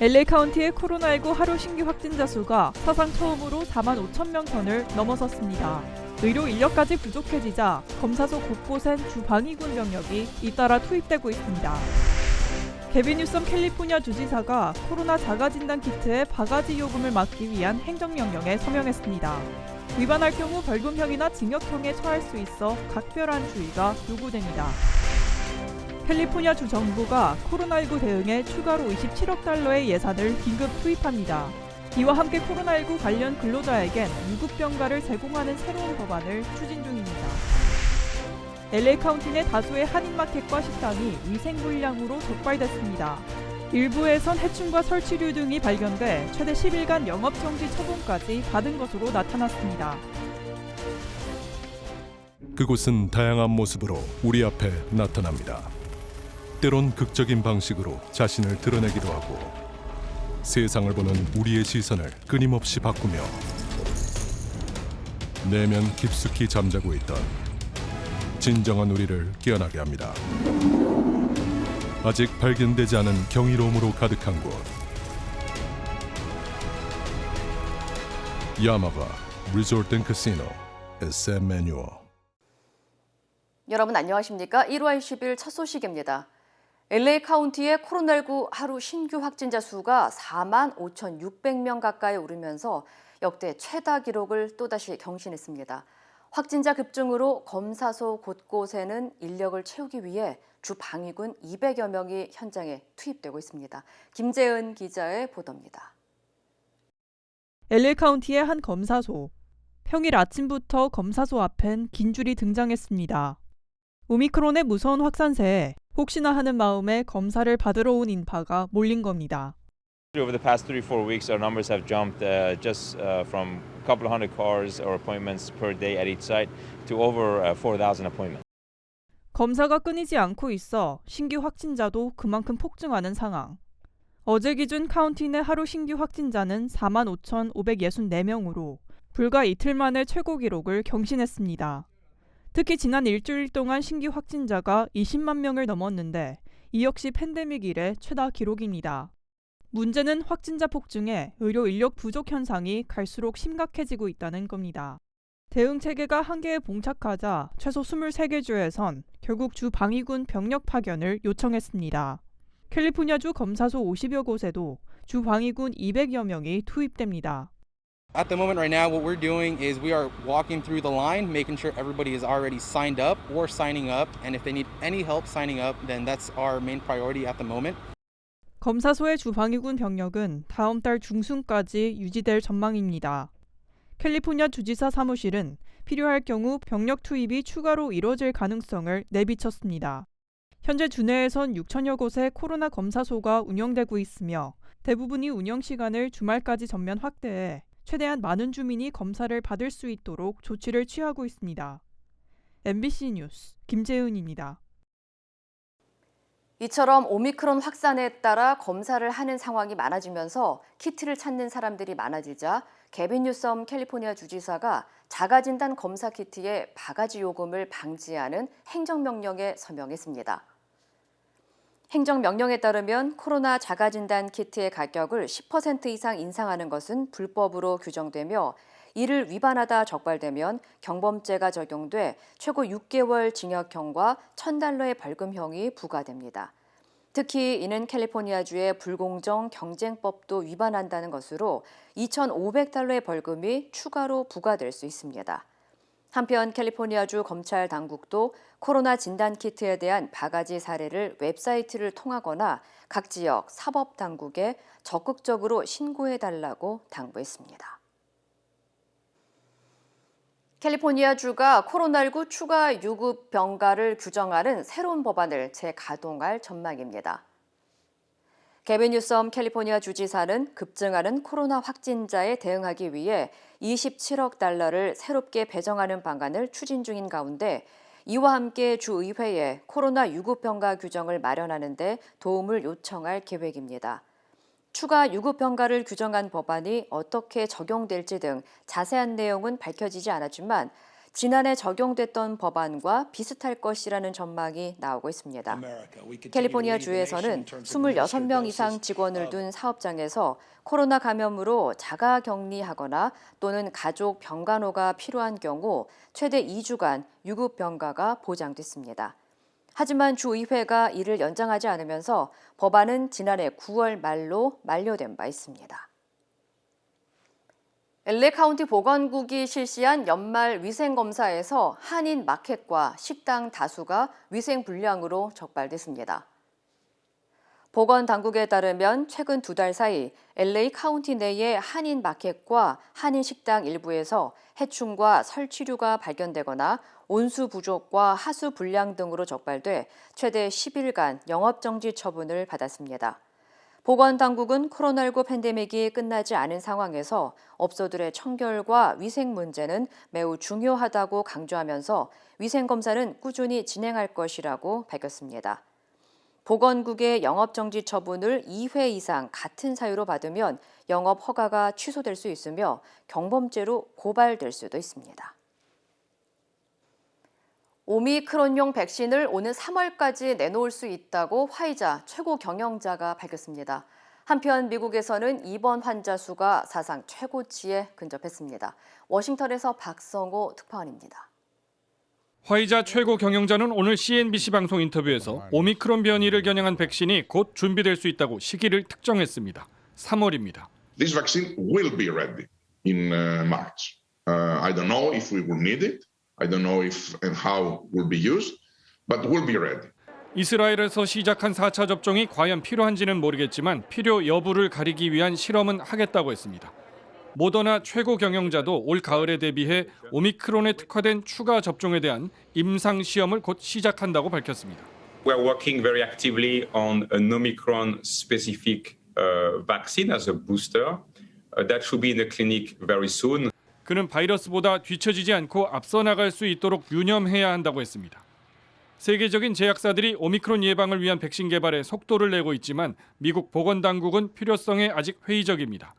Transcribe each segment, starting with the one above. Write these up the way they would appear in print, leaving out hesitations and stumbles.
LA 카운티의 코로나19 하루 신규 확진자 수가 사상 처음으로 4만 5천 명 선을 넘어섰습니다. 의료 인력까지 부족해지자 검사소 곳곳엔 주방위군 병력이 잇따라 투입되고 있습니다. 게빈 뉴섬 캘리포니아 주지사가 코로나 자가진단 키트의 바가지 요금을 막기 위한 행정명령에 서명했습니다. 위반할 경우 벌금형이나 징역형에 처할 수 있어 각별한 주의가 요구됩니다. 캘리포니아 주 정부가 코로나19 대응에 추가로 27억 달러의 예산을 긴급 투입합니다. 이와 함께 코로나19 관련 근로자에겐 유급병가를 제공하는 새로운 법안을 추진 중입니다. LA 카운티 내 다수의 한인마켓과 식당이 위생불량으로 적발됐습니다. 일부에선 해충과 설치류 등이 발견돼 최대 10일간 영업정지 처분까지 받은 것으로 나타났습니다. 그곳은 다양한 모습으로 우리 앞에 나타납니다. 때론 극적인 방식으로 자신을 드러내기도 하고 세상을 보는 우리의 시선을 끊임없이 바꾸며 내면 깊숙이 잠자고 있던 진정한 우리를 깨어나게 합니다. 아직 발견되지 않은 경이로움으로 가득한 곳, 야마바 리조트 앤 카시노 SM 매뉴얼. 여러분 안녕하십니까? 1월 10일 첫 소식입니다. LA 카운티의 코로나19 하루 신규 확진자 수가 4만 5,600명 가까이 오르면서 역대 최다 기록을 또다시 경신했습니다. 확진자 급증으로 검사소 곳곳에는 인력을 채우기 위해 주 방위군 200여 명이 현장에 투입되고 있습니다. 김재은 기자의 보도입니다. LA 카운티의 한 검사소. 평일 아침부터 검사소 앞엔 긴 줄이 등장했습니다. 오미크론의 무서운 확산세에 혹시나 하는 마음에 검사를 받으러 온 인파가 몰린 겁니다. Over the past 3-4 weeks, our numbers have jumped just from a couple of hundred cars or appointments per day at each site to over 4,000 appointments. 검사가 끊이지 않고 있어 신규 확진자도 그만큼 폭증하는 상황. 어제 기준 카운티 내 하루 신규 확진자는 4만 5,564명으로 불과 이틀 만에 최고 기록을 경신했습니다. 특히 지난 일주일 동안 신규 확진자가 20만 명을 넘었는데 이 역시 팬데믹 이래 최다 기록입니다. 문제는 확진자 폭증에 의료 인력 부족 현상이 갈수록 심각해지고 있다는 겁니다. 대응 체계가 한계에 봉착하자 최소 23개 주에선 결국 주 방위군 병력 파견을 요청했습니다. 캘리포니아주 검사소 50여 곳에도 주 방위군 200여 명이 투입됩니다. At the moment right now, what we're doing is we are walking through the line, making sure everybody is already signed up or signing up. And if they need any help signing up, then that's our main priority at the moment. 검사소의 주방위군 병력은 다음 달 중순까지 유지될 전망입니다. 캘리포니아 주지사 사무실은 필요할 경우 병력 투입이 추가로 이뤄질 가능성을 내비쳤습니다. 현재 주내에선 6천여 곳의 코로나 검사소가 운영되고 있으며 대부분이 운영 시간을 주말까지 전면 확대해 최대한 많은 주민이 검사를 받을 수 있도록 조치를 취하고 있습니다. MBC 뉴스 김재은입니다. 이처럼 오미크론 확산에 따라 검사를 하는 상황이 많아지면서 키트를 찾는 사람들이 많아지자 게빈 뉴섬 캘리포니아 주지사가 자가진단 검사 키트의 바가지 요금을 방지하는 행정명령에 서명했습니다. 행정명령에 따르면 코로나 자가진단 키트의 가격을 10% 이상 인상하는 것은 불법으로 규정되며 이를 위반하다 적발되면 경범죄가 적용돼 최고 6개월 징역형과 $1,000의 벌금형이 부과됩니다. 특히 이는 캘리포니아주의 불공정 경쟁법도 위반한다는 것으로 $2,500의 벌금이 추가로 부과될 수 있습니다. 한편 캘리포니아주 검찰 당국도 코로나 진단 키트에 대한 바가지 사례를 웹사이트를 통하거나 각 지역 사법 당국에 적극적으로 신고해달라고 당부했습니다. 캘리포니아주가 코로나19 추가 유급 병가를 규정하는 새로운 법안을 재가동할 전망입니다. 게빈 뉴섬 캘리포니아 주지사는 급증하는 코로나 확진자에 대응하기 위해 27억 달러를 새롭게 배정하는 방안을 추진 중인 가운데 이와 함께 주의회에 코로나 유급병가 규정을 마련하는 데 도움을 요청할 계획입니다. 추가 유급병가를 규정한 법안이 어떻게 적용될지 등 자세한 내용은 밝혀지지 않았지만 지난해 적용됐던 법안과 비슷할 것이라는 전망이 나오고 있습니다. 캘리포니아 주에서는 26명 이상 직원을 둔 사업장에서 코로나 감염으로 자가 격리하거나 또는 가족 병간호가 필요한 경우 최대 2주간 유급 병가가 보장됐습니다. 하지만 주의회가 이를 연장하지 않으면서 법안은 지난해 9월 말로 만료된 바 있습니다. LA 카운티 보건국이 실시한 연말 위생검사에서 한인 마켓과 식당 다수가 위생 불량으로 적발됐습니다. 보건당국에 따르면 최근 2달 사이 LA 카운티 내의 한인 마켓과 한인 식당 일부에서 해충과 설치류가 발견되거나 온수 부족과 하수 불량 등으로 적발돼 최대 10일간 영업정지 처분을 받았습니다. 보건당국은 코로나19 팬데믹이 끝나지 않은 상황에서 업소들의 청결과 위생 문제는 매우 중요하다고 강조하면서 위생검사는 꾸준히 진행할 것이라고 밝혔습니다. 보건국의 영업정지 처분을 2회 이상 같은 사유로 받으면 영업 허가가 취소될 수 있으며 경범죄로 고발될 수도 있습니다. 오미크론용 백신을 오는 3월까지 내놓을 수 있다고 화이자 최고 경영자가 밝혔습니다. 한편 미국에서는 입원 환자 수가 사상 최고치에 근접했습니다. 워싱턴에서 박성호 특파원입니다. 화이자 최고 경영자는 오늘 CNBC 방송 인터뷰에서 오미크론 변이를 겨냥한 백신이 곧 준비될 수 있다고 시기를 특정했습니다. 3월입니다. This vaccine will be ready in March. I don't know if we will need it. I don't know if and how will be used, but will be ready. 이스라엘에서 시작한 4차 접종이 과연 필요한지는 모르겠지만 필요 여부를 가리기 위한 실험은 하겠다고 했습니다. 모더나 최고 경영자도 올 가을에 대비해 오미크론에 특화된 추가 접종에 대한 임상 시험을 곧 시작한다고 밝혔습니다. We are working very actively on an Omicron specific vaccine as a booster. That should be in the clinic very soon. 그는 바이러스보다 뒤처지지 않고 앞서 나갈 수 있도록 유념해야 한다고 했습니다. 세계적인 제약사들이 오미크론 예방을 위한 백신 개발에 속도를 내고 있지만 미국 보건당국은 필요성에 아직 회의적입니다.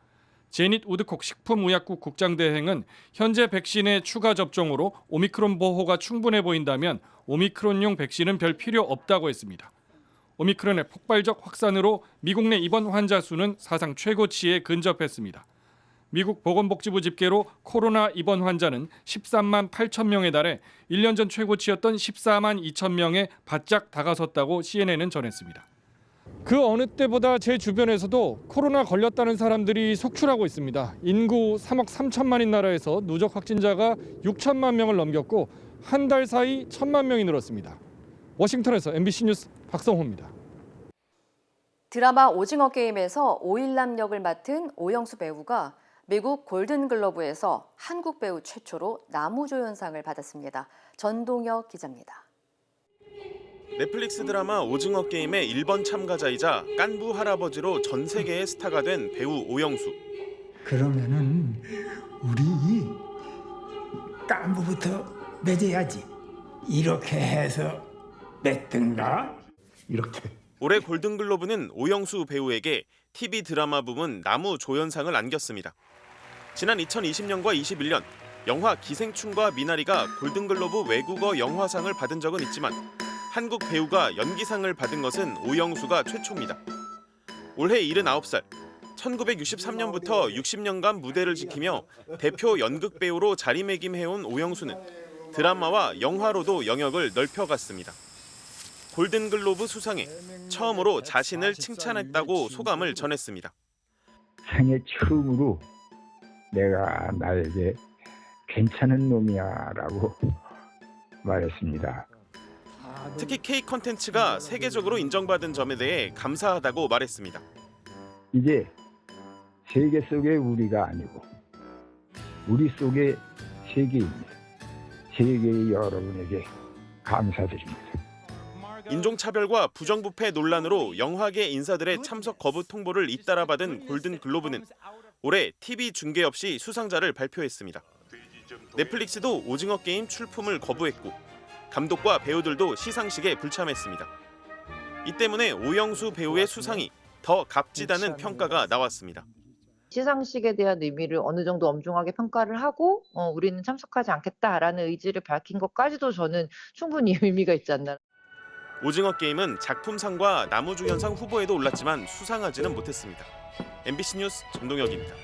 제닛 우드콕 식품의약국 국장대행은 현재 백신의 추가 접종으로 오미크론 보호가 충분해 보인다면 오미크론용 백신은 별 필요 없다고 했습니다. 오미크론의 폭발적 확산으로 미국 내 입원 환자 수는 사상 최고치에 근접했습니다. 미국 보건복지부 집계로 코로나 입원 환자는 13만 8천 명에 달해 1년 전 최고치였던 14만 2천 명에 바짝 다가섰다고 CNN은 전했습니다. 그 어느 때보다 제 주변에서도 코로나 걸렸다는 사람들이 속출하고 있습니다. 인구 3억 3천만인 나라에서 누적 확진자가 6천만 명을 넘겼고 한 달 사이 1천만 명이 늘었습니다. 워싱턴에서 MBC 뉴스 박성호입니다. 드라마 오징어 게임에서 오일남 역을 맡은 오영수 배우가 미국 골든글러브에서 한국 배우 최초로 나무조연상을 받았습니다. 전동혁 기자입니다. 넷플릭스 드라마 오징어 게임의 1번 참가자이자 깐부 할아버지로 전 세계의 스타가 된 배우 오영수. 그러면은 우리 깐부부터 맺어야지. 이렇게 해서 맺든가. 이렇게. 올해 골든글로브는 오영수 배우에게 TV 드라마 부문 나무조연상을 안겼습니다. 지난 2020년과 21년 영화 기생충과 미나리가 골든글로브 외국어 영화상을 받은 적은 있지만 한국 배우가 연기상을 받은 것은 오영수가 최초입니다. 올해 79살, 1963년부터 60년간 무대를 지키며 대표 연극 배우로 자리매김해온 오영수는 드라마와 영화로도 영역을 넓혀갔습니다. 골든글로브 수상에 처음으로 자신을 칭찬했다고 소감을 전했습니다. 생애 처음으로 내가 나에게 괜찮은 놈이야라고 말했습니다. 특히 K 컨텐츠가 세계적으로 인정받은 점에 대해 감사하다고 말했습니다. 이제 세계 속의 우리가 아니고 우리 속의 세계입니다. 세계의 여러분에게 감사드립니다. 인종차별과 부정부패 논란으로 영화계 인사들의 참석 거부 통보를 잇따라 받은 골든글로브는 올해 TV 중계 없이 수상자를 발표했습니다. 넷플릭스도 오징어 게임 출품을 거부했고 감독과 배우들도 시상식에 불참했습니다. 이 때문에 오영수 배우의 수상이 더 값지다는 평가가 나왔습니다. 시상식에 대한 의미를 어느 정도 엄중하게 평가를 하고 우리는 참석하지 않겠다라는 의지를 밝힌 것까지도 저는 충분히 의미가 있지 않나. 오징어 게임은 작품상과 나무주연상 후보에도 올랐지만 수상하지는 못했습니다. MBC 뉴스 정동혁입니다.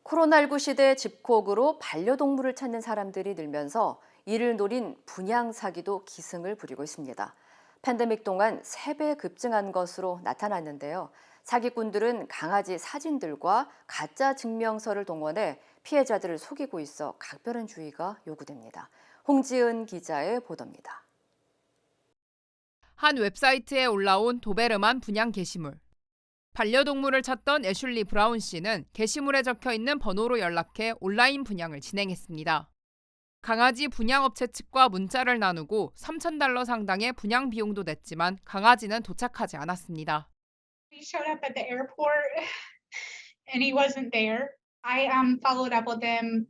코로나19 시대 집콕으로 반려동물을 찾는 사람들이 늘면서 이를 노린 분양 사기도 기승을 부리고 있습니다. 팬데믹 동안 3배 급증한 것으로 나타났는데요. 사기꾼들은 강아지 사진들과 가짜 증명서를 동원해 피해자들을 속이고 있어 각별한 주의가 요구됩니다. 홍지은 기자의 보도입니다. 한 웹사이트에 올라온 도베르만 분양 게시물. 반려동물을 찾던 애슐리 브라운 씨는 게시물에 적혀 있는 번호로 연락해 온라인 분양을 진행했습니다. 강아지 분양업체 측과 문자를 나누고 $3,000 상당의 분양 비용도 냈지만 강아지는 도착하지 않았습니다. We showed up at the airport and he wasn't there. I followed up with him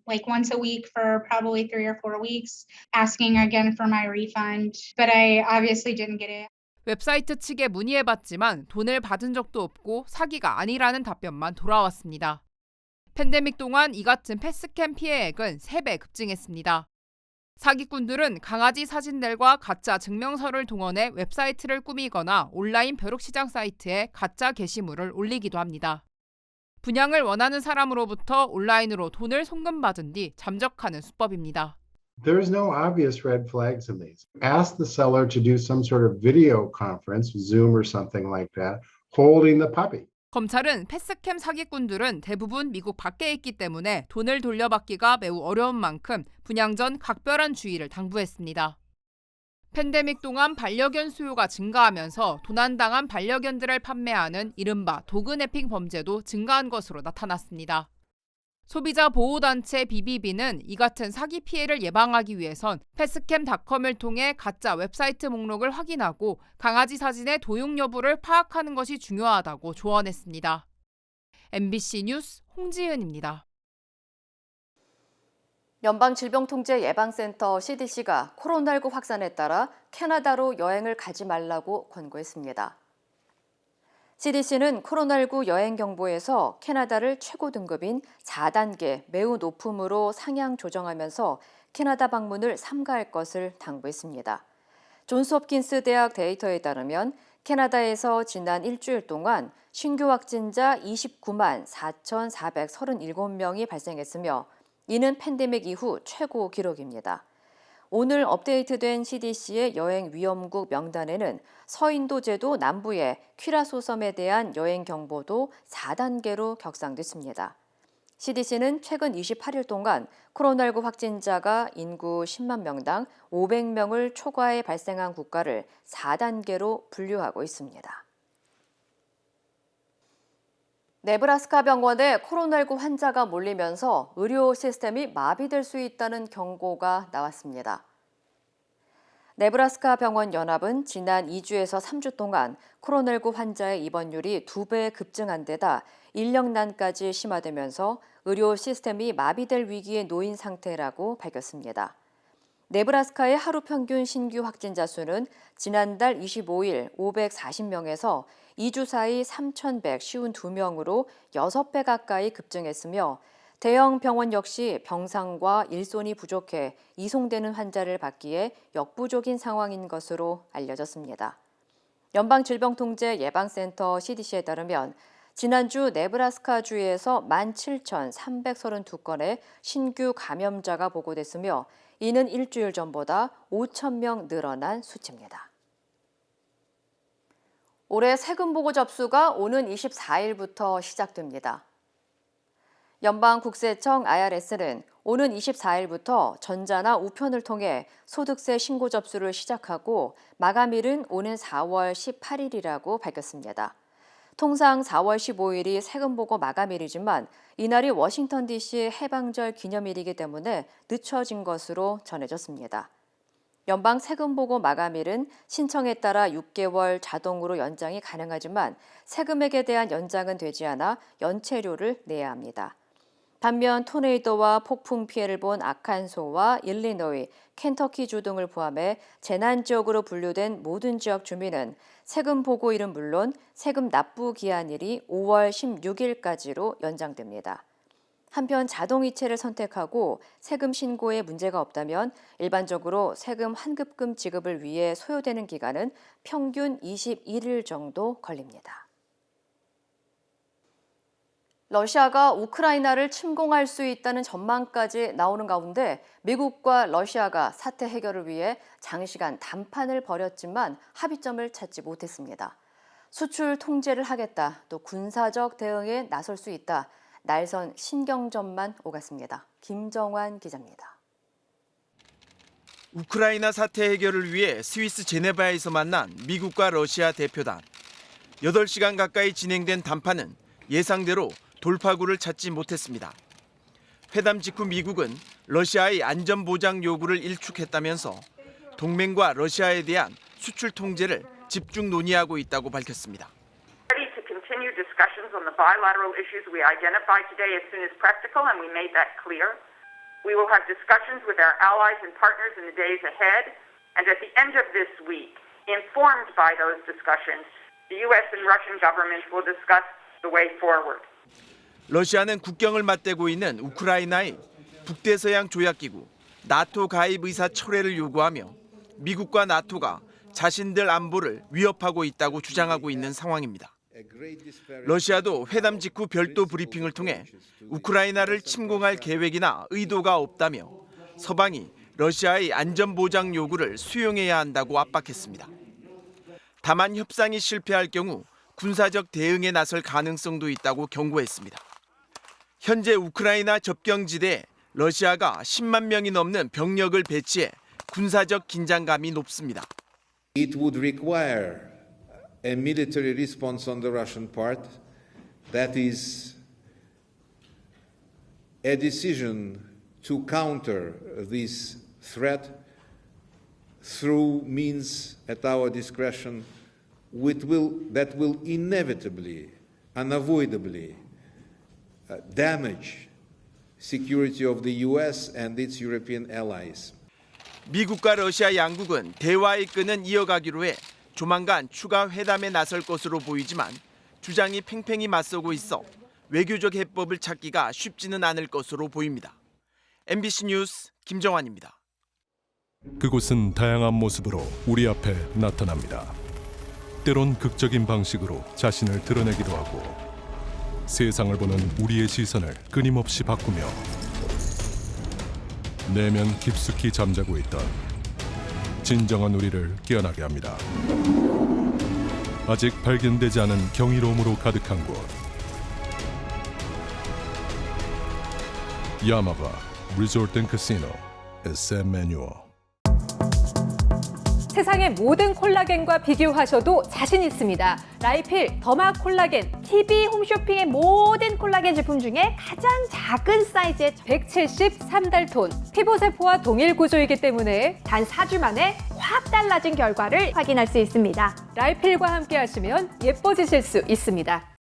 like once a week for probably 3 or 4 weeks, asking again for my refund, but I obviously didn't get it. 웹사이트 측에 문의해봤지만 돈을 받은 적도 없고 사기가 아니라는 답변만 돌아왔습니다. 팬데믹 동안 이 같은 패스캠 피해액은 3배 급증했습니다. 사기꾼들은 강아지 사진들과 가짜 증명서를 동원해 웹사이트를 꾸미거나 온라인 벼룩시장 사이트에 가짜 게시물을 올리기도 합니다. 분양을 원하는 사람으로부터 온라인으로 돈을 송금받은 뒤 잠적하는 수법입니다. There's no obvious red flags in these. Ask the seller to do some sort of video conference, Zoom or something like that, holding the puppy. 검찰은 패스캠 사기꾼들은 대부분 미국 밖에 있기 때문에 돈을 돌려받기가 매우 어려운 만큼 분양 전 각별한 주의를 당부했습니다. 팬데믹 동안 반려견 수요가 증가하면서 도난당한 반려견들을 판매하는 이른바 도그내핑 범죄도 증가한 것으로 나타났습니다. 소비자 보호단체 BBB는 이 같은 사기 피해를 예방하기 위해선 패스캠닷컴을 통해 가짜 웹사이트 목록을 확인하고 강아지 사진의 도용 여부를 파악하는 것이 중요하다고 조언했습니다. MBC 뉴스 홍지은입니다. 연방질병통제예방센터 CDC가 코로나19 확산에 따라 캐나다로 여행을 가지 말라고 권고했습니다. CDC는 코로나19 여행 경보에서 캐나다를 최고 등급인 4단계 매우 높음으로 상향 조정하면서 캐나다 방문을 삼가할 것을 당부했습니다. 존스홉킨스 대학 데이터에 따르면 캐나다에서 지난 일주일 동안 신규 확진자 29만 4,437명이 발생했으며 이는 팬데믹 이후 최고 기록입니다. 오늘 업데이트된 CDC의 여행 위험국 명단에는 서인도 제도 남부의 퀴라소 섬에 대한 여행 경보도 4단계로 격상됐습니다. CDC는 최근 28일 동안 코로나19 확진자가 인구 10만 명당 500명을 초과해 발생한 국가를 4단계로 분류하고 있습니다. 네브라스카 병원에 코로나19 환자가 몰리면서 의료 시스템이 마비될 수 있다는 경고가 나왔습니다. 네브라스카 병원 연합은 지난 2주에서 3주 동안 코로나19 환자의 입원율이 2배 급증한 데다 인력난까지 심화되면서 의료 시스템이 마비될 위기에 놓인 상태라고 밝혔습니다. 네브라스카의 하루 평균 신규 확진자 수는 지난달 25일 540명에서 2주 사이 3,152명으로 6배 가까이 급증했으며 대형 병원 역시 병상과 일손이 부족해 이송되는 환자를 받기에 역부족인 상황인 것으로 알려졌습니다. 연방질병통제예방센터 CDC에 따르면 지난주 네브라스카주에서 17,332건의 신규 감염자가 보고됐으며 이는 일주일 전보다 5,000명 늘어난 수치입니다. 올해 세금 보고 접수가 오는 24일부터 시작됩니다. 연방국세청 IRS는 오는 24일부터 전자나 우편을 통해 소득세 신고 접수를 시작하고 마감일은 오는 4월 18일이라고 밝혔습니다. 통상 4월 15일이 세금 보고 마감일이지만 이날이 워싱턴 DC 해방절 기념일이기 때문에 늦춰진 것으로 전해졌습니다. 연방 세금 보고 마감일은 신청에 따라 6개월 자동으로 연장이 가능하지만 세금액에 대한 연장은 되지 않아 연체료를 내야 합니다. 반면 토네이도와 폭풍 피해를 본 아칸소와 일리노이, 켄터키주 등을 포함해 재난 지역으로 분류된 모든 지역 주민은 세금 보고일은 물론 세금 납부 기한일이 5월 16일까지로 연장됩니다. 한편 자동이체를 선택하고 세금 신고에 문제가 없다면 일반적으로 세금 환급금 지급을 위해 소요되는 기간은 평균 21일 정도 걸립니다. 러시아가 우크라이나를 침공할 수 있다는 전망까지 나오는 가운데 미국과 러시아가 사태 해결을 위해 장시간 담판을 벌였지만 합의점을 찾지 못했습니다. 수출 통제를 하겠다, 또 군사적 대응에 나설 수 있다. 날선 신경전만 오갔습니다. 김정환 기자입니다. 우크라이나 사태 해결을 위해 스위스 제네바에서 만난 미국과 러시아 대표단. 8시간 가까이 진행된 담판은 예상대로 돌파구를 찾지 못했습니다. 회담 직후 미국은 러시아의 안전보장 요구를 일축했다면서 동맹과 러시아에 대한 수출 통제를 집중 논의하고 있다고 밝혔습니다. Discussions on the bilateral issues we identified today as soon as practical, and we made that clear. We will have discussions with our allies and partners in the days ahead, and at the end of this week, informed by those discussions, the U.S. and Russian governments will discuss the way forward. 러시아는 국경을 맞대고 있는 우크라이나의 북대서양 조약기구 나토 가입 의사 철회를 요구하며 미국과 나토가 자신들 안보를 위협하고 있다고 주장하고 있는 상황입니다. 러시아도 회담 직후 별도 브리핑을 통해 우크라이나를 침공할 계획이나 의도가 없다며 서방이 러시아의 안전보장 요구를 수용해야 한다고 압박했습니다. 다만 협상이 실패할 경우 군사적 대응에 나설 가능성도 있다고 경고했습니다. 현재 우크라이나 접경지대에 러시아가 10만 명이 넘는 병력을 배치해 군사적 긴장감이 높습니다. It would require a military response on the Russian part that is a decision to counter this threat through means at our discretion that will inevitably, unavoidably damage security of the US and its European allies. 미국과 러시아 양국은 대화의 끈은 이어가기로 해 조만간 추가 회담에 나설 것으로 보이지만 주장이 팽팽히 맞서고 있어 외교적 해법을 찾기가 쉽지는 않을 것으로 보입니다. MBC 뉴스 김정환입니다. 그곳은 다양한 모습으로 우리 앞에 나타납니다. 때론 극적인 방식으로 자신을 드러내기도 하고 세상을 보는 우리의 시선을 끊임없이 바꾸며 내면 깊숙이 잠자고 있던 진정한 우리를 깨어나게 합니다. 아직 발견되지 않은 경이로움으로 가득한 곳. 야마바 리조트 앤 카시노 SM 매뉴얼. 세상의 모든 콜라겐과 비교하셔도 자신 있습니다. 라이필 더마 콜라겐, TV 홈쇼핑의 모든 콜라겐 제품 중에 가장 작은 사이즈의 173달톤. 피부세포와 동일 구조이기 때문에 단 4주 만에 확 달라진 결과를 확인할 수 있습니다. 라이필과 함께 하시면 예뻐지실 수 있습니다.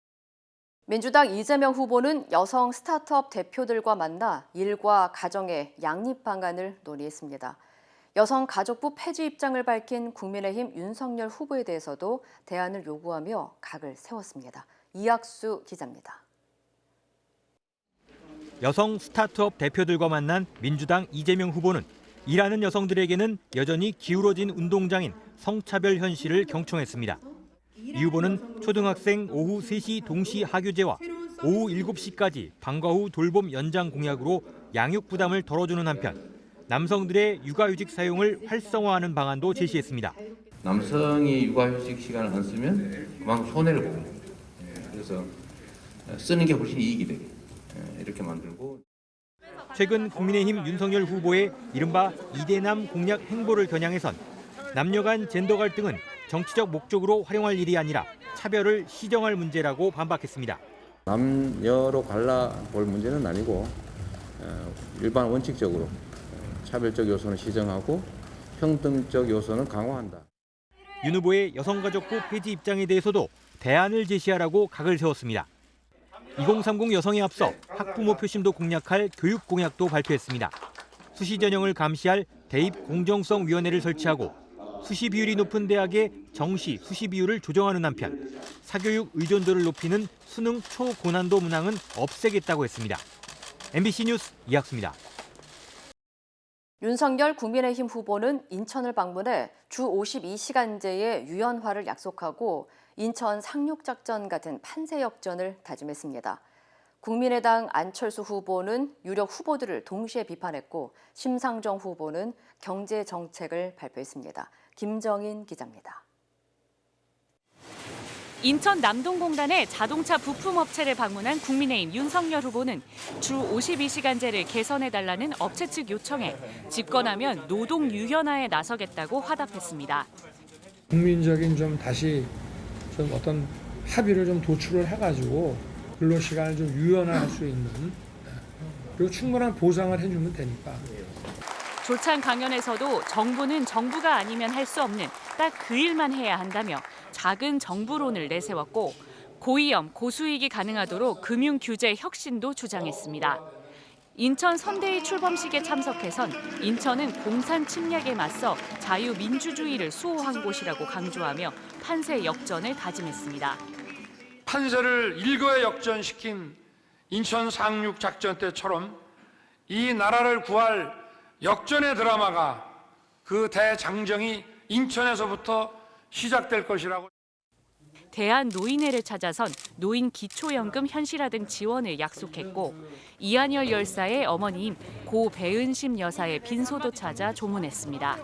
민주당 이재명 후보는 여성 스타트업 대표들과 만나 일과 가정의 양립 방안을 논의했습니다. 여성가족부 폐지 입장을 밝힌 국민의힘 윤석열 후보에 대해서도 대안을 요구하며 각을 세웠습니다. 이학수 기자입니다. 여성 스타트업 대표들과 만난 민주당 이재명 후보는 일하는 여성들에게는 여전히 기울어진 운동장인 성차별 현실을 경청했습니다. 이 후보는 초등학생 오후 3시 동시 하교제와 오후 7시까지 방과 후 돌봄 연장 공약으로 양육 부담을 덜어주는 한편 남성들의 육아휴직 사용을 활성화하는 방안도 제시했습니다. 남성이 육아휴직 시간을 안 쓰면 그만큼 손해를 보고 그래서 쓰는 게 훨씬 이익이 되게 이렇게 만들고. 최근 국민의힘 윤석열 후보의 이른바 이대남 공약 행보를 겨냥해선 남녀 간 젠더 갈등은 정치적 목적으로 활용할 일이 아니라 차별을 시정할 문제라고 반박했습니다. 남녀로 갈라볼 문제는 아니고 일반 원칙적으로 차별적 요소는 시정하고 평등적 요소는 강화한다. 윤 후보의 여성가족부 폐지 입장에 대해서도 대안을 제시하라고 각을 세웠습니다. 2030 여성에 앞서 학부모 표심도 공략할 교육 공약도 발표했습니다. 수시 전형을 감시할 대입 공정성위원회를 설치하고 수시 비율이 높은 대학의 정시 수시 비율을 조정하는 한편 사교육 의존도를 높이는 수능 초고난도 문항은 없애겠다고 했습니다. MBC 뉴스 이학수입니다. 윤석열 국민의힘 후보는 인천을 방문해 주 52시간제의 유연화를 약속하고 인천 상륙작전 같은 판세 역전을 다짐했습니다. 국민의당 안철수 후보는 유력 후보들을 동시에 비판했고 심상정 후보는 경제 정책을 발표했습니다. 김정인 기자입니다. 인천 남동공단의 자동차 부품업체를 방문한 국민의힘 윤석열 후보는 주 52시간제를 개선해달라는 업체 측 요청에 집권하면 노동 유연화에 나서겠다고 화답했습니다. 국민적인 좀 다시 좀 어떤 합의를 좀 도출을 해가지고 근로시간을 좀 유연화할 수 있는 그리고 충분한 보상을 해주면 되니까. 조찬 강연에서도 정부는 정부가 아니면 할 수 없는 딱 그 일만 해야 한다며 작은 정부론을 내세웠고 고위험, 고수익이 가능하도록 금융 규제 혁신도 주장했습니다. 인천 선대위 출범식에 참석해선 인천은 공산 침략에 맞서 자유민주주의를 수호한 곳이라고 강조하며 판세 역전을 다짐했습니다. 판세를 일거에 역전시킨 인천 상륙 작전 때처럼 이 나라를 구할 역전의 드라마가 그 대장정이 인천에서부터 시작될 것이라고. 대한노인회를 찾아선 노인 기초연금 현실화 등 지원을 약속했고 이한열 열사의 어머니인 고 배은심 여사의 빈소도 찾아 조문했습니다.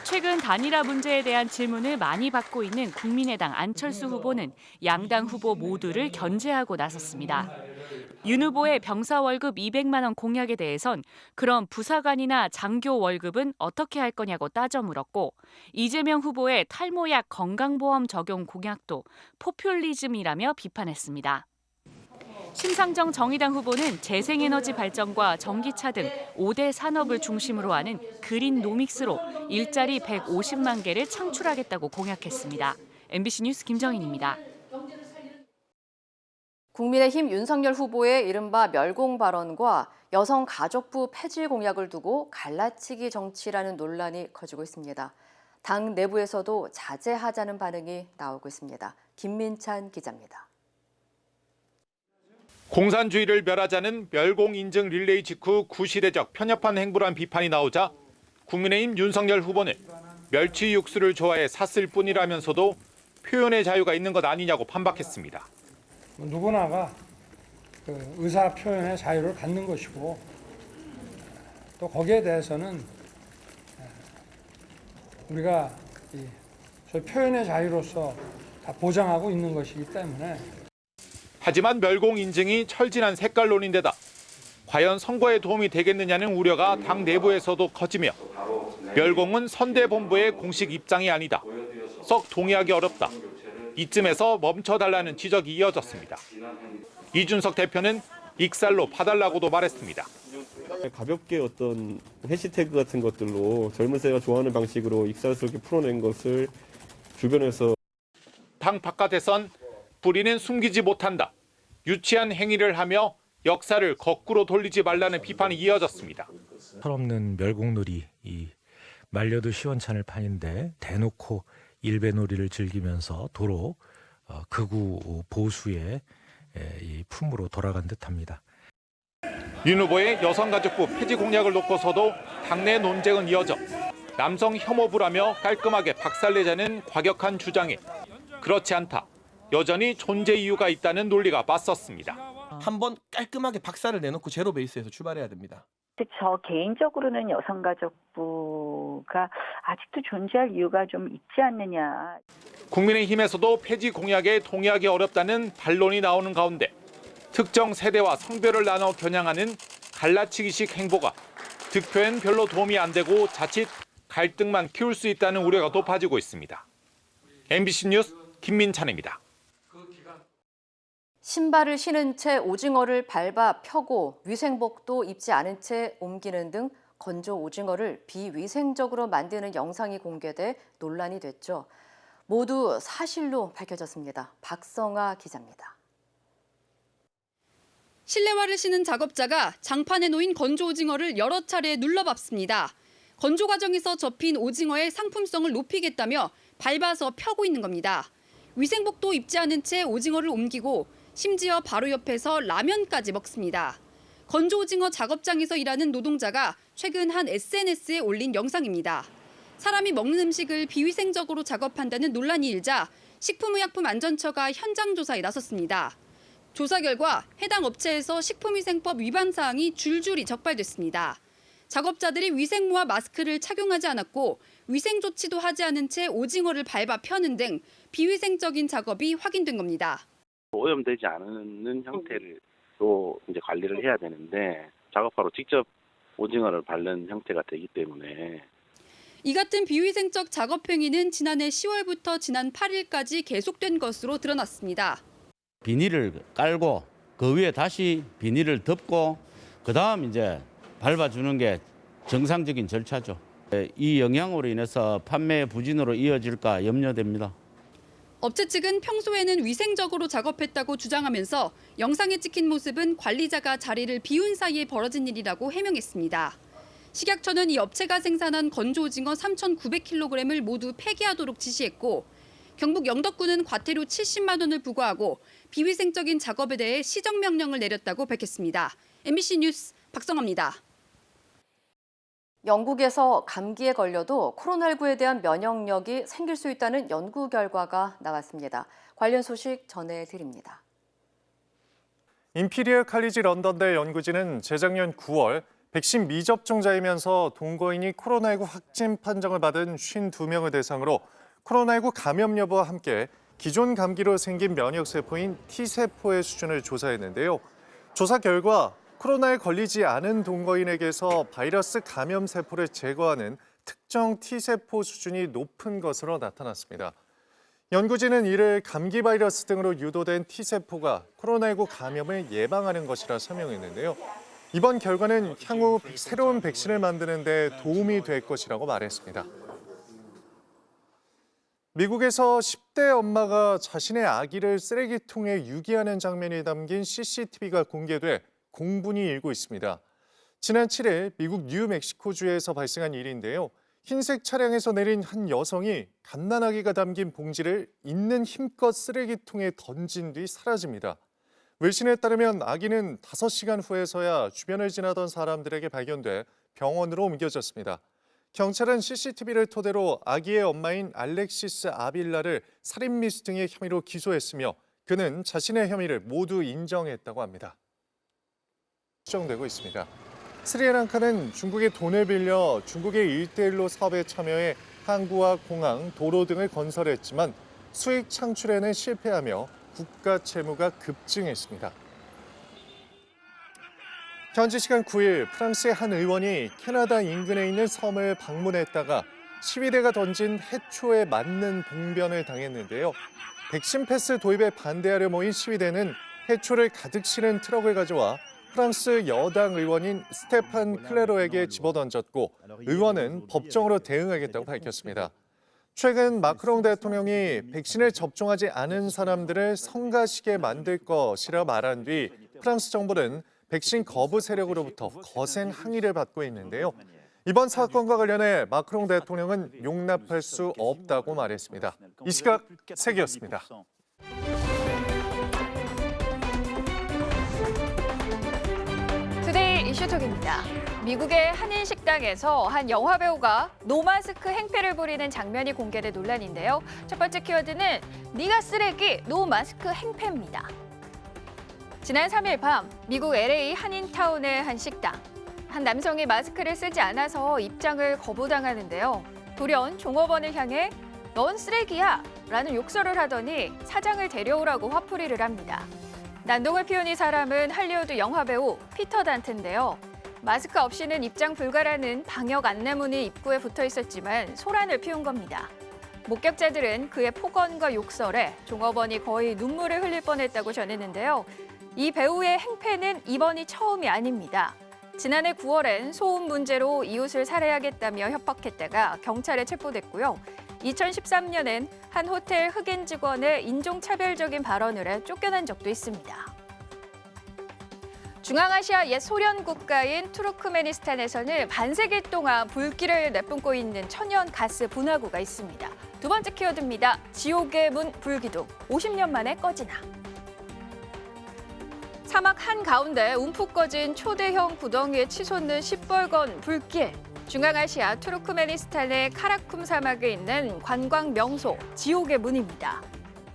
최근 단일화 문제에 대한 질문을 많이 받고 있는 국민의당 안철수 후보는 양당 후보 모두를 견제하고 나섰습니다. 윤 후보의 병사 월급 200만 원 공약에 대해선 그럼 부사관이나 장교 월급은 어떻게 할 거냐고 따져 물었고 이재명 후보의 탈모약 건강보험 적용 공약도 포퓰리즘이라며 비판했습니다. 심상정 정의당 후보는 재생에너지 발전과 전기차 등 5대 산업을 중심으로 하는 그린 노믹스로 일자리 150만 개를 창출하겠다고 공약했습니다. MBC 뉴스 김정인입니다. 국민의힘 윤석열 후보의 이른바 멸공 발언과 여성가족부 폐지 공약을 두고 갈라치기 정치라는 논란이 커지고 있습니다. 당 내부에서도 자제하자는 반응이 나오고 있습니다. 김민찬 기자입니다. 공산주의를 멸하자는 멸공 인증 릴레이 직후 구시대적 편협한 행보란 비판이 나오자 국민의힘 윤석열 후보는 멸치 육수를 좋아해 샀을 뿐이라면서도 표현의 자유가 있는 것 아니냐고 반박했습니다. 누구나가 그 의사 표현의 자유를 갖는 것이고 또 거기에 대해서는 우리가 저희 표현의 자유로서 다 보장하고 있는 것이기 때문에. 하지만 멸공 인증이 철진한 색깔론인데다 과연 선거에 도움이 되겠느냐는 우려가 당 내부에서도 커지며 멸공은 선대본부의 공식 입장이 아니다. 썩 동의하기 어렵다. 이쯤에서 멈춰달라는 지적이 이어졌습니다. 이준석 대표는 익살로 봐달라고도 말했습니다. 가볍게 어떤 해시태그 같은 것들로 젊은 세대가 좋아하는 방식으로 익살스럽게 풀어낸 것을 주변에서 당 바깥에선 뿌리는 숨기지 못한다. 유치한 행위를 하며 역사를 거꾸로 돌리지 말라는 비판이 이어졌습니다. 철없는 멸공놀이, 이 말려도 시원찮을 판인데 대놓고 일배놀이를 즐기면서 도로 극우 보수의 이 품으로 돌아간 듯합니다. 윤 후보의 여성가족부 폐지 공약을 놓고서도 당내 논쟁은 이어져 남성 혐오부라며 깔끔하게 박살내자는 과격한 주장에 그렇지 않다. 여전히 존재 이유가 있다는 논리가 맞섰습니다. 한번 깔끔하게 박살을 내놓고 제로 베이스에서 출발해야 됩니다. 저 개인적으로는 여성가족부가 아직도 존재할 이유가 좀 있지 않느냐. 국민의힘에서도 폐지 공약에 동의하기 어렵다는 반론이 나오는 가운데 특정 세대와 성별을 나눠 겨냥하는 갈라치기식 행보가 득표엔 별로 도움이 안 되고 자칫 갈등만 키울 수 있다는 우려가 높아지고 있습니다. MBC 뉴스 김민찬입니다. 신발을 신은 채 오징어를 밟아 펴고 위생복도 입지 않은 채 옮기는 등 건조 오징어를 비위생적으로 만드는 영상이 공개돼 논란이 됐죠. 모두 사실로 밝혀졌습니다. 박성아 기자입니다. 실내화를 신은 작업자가 장판에 놓인 건조 오징어를 여러 차례 눌러밟습니다. 건조 과정에서 접힌 오징어의 상품성을 높이겠다며 밟아서 펴고 있는 겁니다. 위생복도 입지 않은 채 오징어를 옮기고 심지어 바로 옆에서 라면까지 먹습니다. 건조 오징어 작업장에서 일하는 노동자가 최근 한 SNS에 올린 영상입니다. 사람이 먹는 음식을 비위생적으로 작업한다는 논란이 일자 식품의약품안전처가 현장 조사에 나섰습니다. 조사 결과 해당 업체에서 식품위생법 위반 사항이 줄줄이 적발됐습니다. 작업자들이 위생모와 마스크를 착용하지 않았고 위생 조치도 하지 않은 채 오징어를 밟아 펴는 등 비위생적인 작업이 확인된 겁니다. 오염되지 않는 형태로 이제 관리를 해야 되는데 작업하러 직접 오징어를 밟는 형태가 되기 때문에 이 같은 비위생적 작업 행위는 지난해 10월부터 지난 8일까지 계속된 것으로 드러났습니다. 비닐을 깔고 그 위에 다시 비닐을 덮고 그다음 이제 밟아주는 게 정상적인 절차죠. 이 영향으로 인해서 판매 부진으로 이어질까 염려됩니다. 업체 측은 평소에는 위생적으로 작업했다고 주장하면서 영상에 찍힌 모습은 관리자가 자리를 비운 사이에 벌어진 일이라고 해명했습니다. 식약처는 이 업체가 생산한 건조 오징어 3,900kg을 모두 폐기하도록 지시했고 경북 영덕군은 과태료 70만 원을 부과하고 비위생적인 작업에 대해 시정명령을 내렸다고 밝혔습니다. MBC 뉴스 박성아입니다. 영국에서 감기에 걸려도 코로나19에 대한 면역력이 생길 수 있다는 연구 결과가 나왔습니다. 관련 소식 전해드립니다. 임피리얼 칼리지 런던대 연구진은 재작년 9월 백신 미접종자이면서 동거인이 코로나19 확진 판정을 받은 52명을 대상으로 코로나19 감염 여부와 함께 기존 감기로 생긴 면역세포인 T세포의 수준을 조사했는데요. 조사 결과 코로나에 걸리지 않은 동거인에게서 바이러스 감염 세포를 제거하는 특정 T세포 수준이 높은 것으로 나타났습니다. 연구진은 이를 감기 바이러스 등으로 유도된 T세포가 코로나19 감염을 예방하는 것이라 설명했는데요. 이번 결과는 향후 새로운 백신을 만드는 데 도움이 될 것이라고 말했습니다. 미국에서 10대 엄마가 자신의 아기를 쓰레기통에 유기하는 장면이 담긴 CCTV가 공개돼 공분이 일고 있습니다. 지난 7일 미국 뉴멕시코주에서 발생한 일인데요. 흰색 차량에서 내린 한 여성이 갓난아기가 담긴 봉지를 있는 힘껏 쓰레기통에 던진 뒤 사라집니다. 외신에 따르면 아기는 5시간 후에서야 주변을 지나던 사람들에게 발견돼 병원으로 옮겨졌습니다. 경찰은 CCTV를 토대로 아기의 엄마인 알렉시스 아빌라를 살인 미수 등의 혐의로 기소했으며 그는 자신의 혐의를 모두 인정했다고 합니다. 추정되고 있습니다. 스리랑카는 중국의 돈을 빌려 중국의 1:1로 사업에 참여해 항구와 공항, 도로 등을 건설했지만 수익 창출에는 실패하며 국가 채무가 급증했습니다. 현지 시간 9일 프랑스의 한 의원이 캐나다 인근에 있는 섬을 방문했다가 시위대가 던진 해초에 맞는 봉변을 당했는데요. 백신 패스 도입에 반대하려 모인 시위대는 해초를 가득 실은 트럭을 가져와 프랑스 여당 의원인 스테판 클레로에게 집어던졌고 의원은 법정으로 대응하겠다고 밝혔습니다. 최근 마크롱 대통령이 백신을 접종하지 않은 사람들을 성가시게 만들 것이라 말한 뒤 프랑스 정부는 백신 거부 세력으로부터 거센 항의를 받고 있는데요. 이번 사건과 관련해 마크롱 대통령은 용납할 수 없다고 말했습니다. 이 시각 세계였습니다. 투데이 이슈톡입니다. 미국의 한인 식당에서 한 영화 배우가 노마스크 행패를 부리는 장면이 공개된 논란인데요. 첫 번째 키워드는 네가 쓰레기 노마스크 행패입니다. 지난 3일 밤 미국 LA 한인타운의 한 식당. 한 남성이 마스크를 쓰지 않아서 입장을 거부당하는데요. 돌연 종업원을 향해 넌 쓰레기야 라는 욕설을 하더니 사장을 데려오라고 화풀이를 합니다. 난동을 피운 이 사람은 할리우드 영화배우 피터 단트인데요. 마스크 없이는 입장 불가라는 방역 안내문이 입구에 붙어 있었지만 소란을 피운 겁니다. 목격자들은 그의 폭언과 욕설에 종업원이 거의 눈물을 흘릴 뻔했다고 전했는데요. 이 배우의 행패는 이번이 처음이 아닙니다. 지난해 9월엔 소음 문제로 이웃을 살해하겠다며 협박했다가 경찰에 체포됐고요. 2013년엔 한 호텔 흑인 직원의 인종차별적인 발언을 해 쫓겨난 적도 있습니다. 중앙아시아 옛 소련 국가인 투르크메니스탄에서는 반세기 동안 불길을 내뿜고 있는 천연 가스 분화구가 있습니다. 두 번째 키워드입니다. 지옥의 문 불기둥, 50년 만에 꺼지나. 사막 한가운데 움푹 꺼진 초대형 구덩이에 치솟는 시뻘건 불길. 중앙아시아 투르크메니스탄의 카라쿰 사막에 있는 관광 명소 지옥의 문입니다.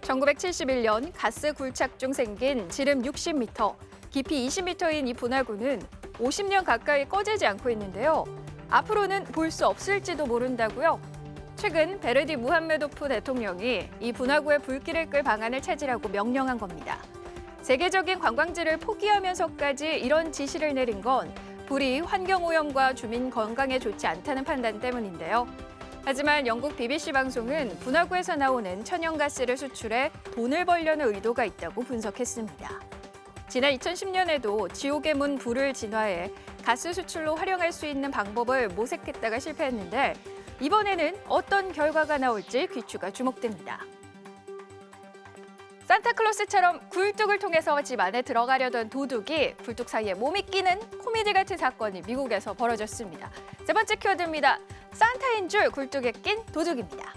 1971년 가스 굴착 중 생긴 지름 60m, 깊이 20m인 이 분화구는 50년 가까이 꺼지지 않고 있는데요. 앞으로는 볼 수 없을지도 모른다고요. 최근 베르디 무함메도프 대통령이 이 분화구의 불길을 끌 방안을 찾으라고 명령한 겁니다. 세계적인 관광지를 포기하면서까지 이런 지시를 내린 건 불이 환경오염과 주민 건강에 좋지 않다는 판단 때문인데요. 하지만 영국 BBC 방송은 분화구에서 나오는 천연가스를 수출해 돈을 벌려는 의도가 있다고 분석했습니다. 지난 2010년에도 지옥의 문 불을 진화해 가스 수출로 활용할 수 있는 방법을 모색했다가 실패했는데 이번에는 어떤 결과가 나올지 귀추가 주목됩니다. 산타클로스처럼 굴뚝을 통해서 집 안에 들어가려던 도둑이 굴뚝 사이에 몸이 끼는 코미디 같은 사건이 미국에서 벌어졌습니다. 세 번째 키워드입니다. 산타인 줄 굴뚝에 낀 도둑입니다.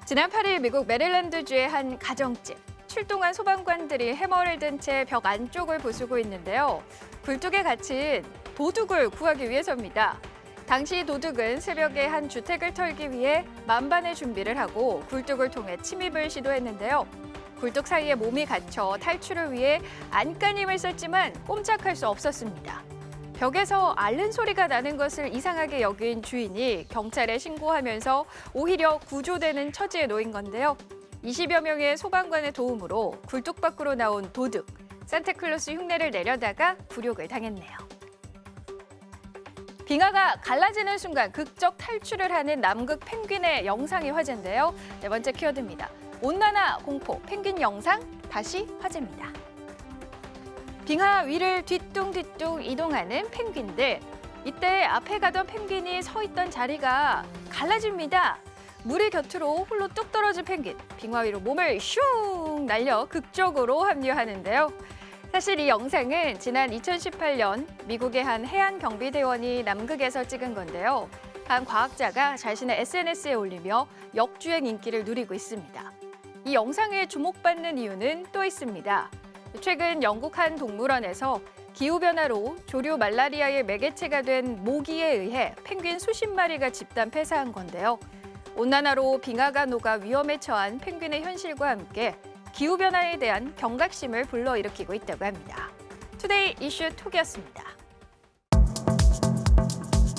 지난 8일 미국 메릴랜드주의 한 가정집. 출동한 소방관들이 해머를 든 채 벽 안쪽을 부수고 있는데요. 굴뚝에 갇힌 도둑을 구하기 위해서입니다. 당시 도둑은 새벽에 한 주택을 털기 위해 만반의 준비를 하고 굴뚝을 통해 침입을 시도했는데요. 굴뚝 사이에 몸이 갇혀 탈출을 위해 안간힘을 썼지만 꼼짝할 수 없었습니다. 벽에서 앓는 소리가 나는 것을 이상하게 여긴 주인이 경찰에 신고하면서 오히려 구조되는 처지에 놓인 건데요. 20여 명의 소방관의 도움으로 굴뚝 밖으로 나온 도둑, 산타클로스 흉내를 내려다가 굴욕을 당했네요. 빙하가 갈라지는 순간 극적 탈출을 하는 남극 펭귄의 영상이 화제인데요. 네 번째 키워드입니다. 온난화 공포, 펭귄 영상 다시 화제입니다. 빙하 위를 뒤뚱뒤뚱 이동하는 펭귄들. 이때 앞에 가던 펭귄이 서 있던 자리가 갈라집니다. 물이 곁으로 홀로 뚝 떨어진 펭귄. 빙하 위로 몸을 슝 날려 극적으로 합류하는데요. 사실 이 영상은 지난 2018년 미국의 한 해안경비대원이 남극에서 찍은 건데요. 한 과학자가 자신의 SNS에 올리며 역주행 인기를 누리고 있습니다. 이 영상에 주목받는 이유는 또 있습니다. 최근 영국 한 동물원에서 기후변화로 조류 말라리아의 매개체가 된 모기에 의해 펭귄 수십 마리가 집단 폐사한 건데요. 온난화로 빙하가 녹아 위험에 처한 펭귄의 현실과 함께 기후변화에 대한 경각심을 불러일으키고 있다고 합니다. 투데이 이슈 톡이었습니다.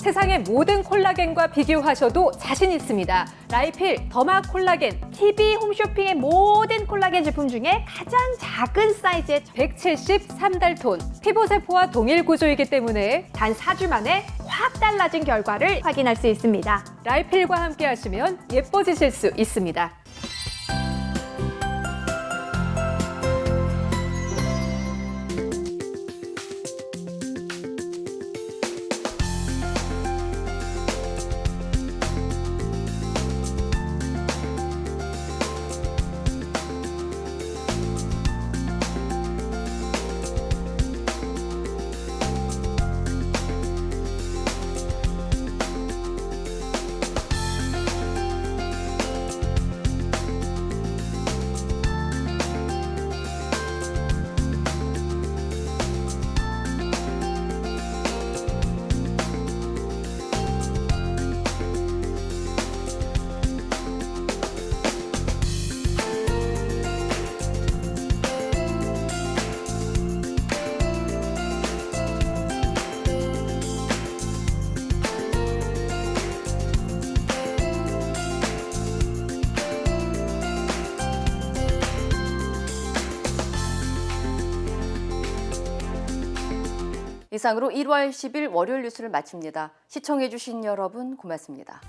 세상의 모든 콜라겐과 비교하셔도 자신 있습니다. 라이필 더마 콜라겐, TV 홈쇼핑의 모든 콜라겐 제품 중에 가장 작은 사이즈의 173달톤. 피부세포와 동일 구조이기 때문에 단 4주 만에 확 달라진 결과를 확인할 수 있습니다. 라이필과 함께 하시면 예뻐지실 수 있습니다. 이상으로 1월 10일 월요일 뉴스를 마칩니다. 시청해주신 여러분 고맙습니다.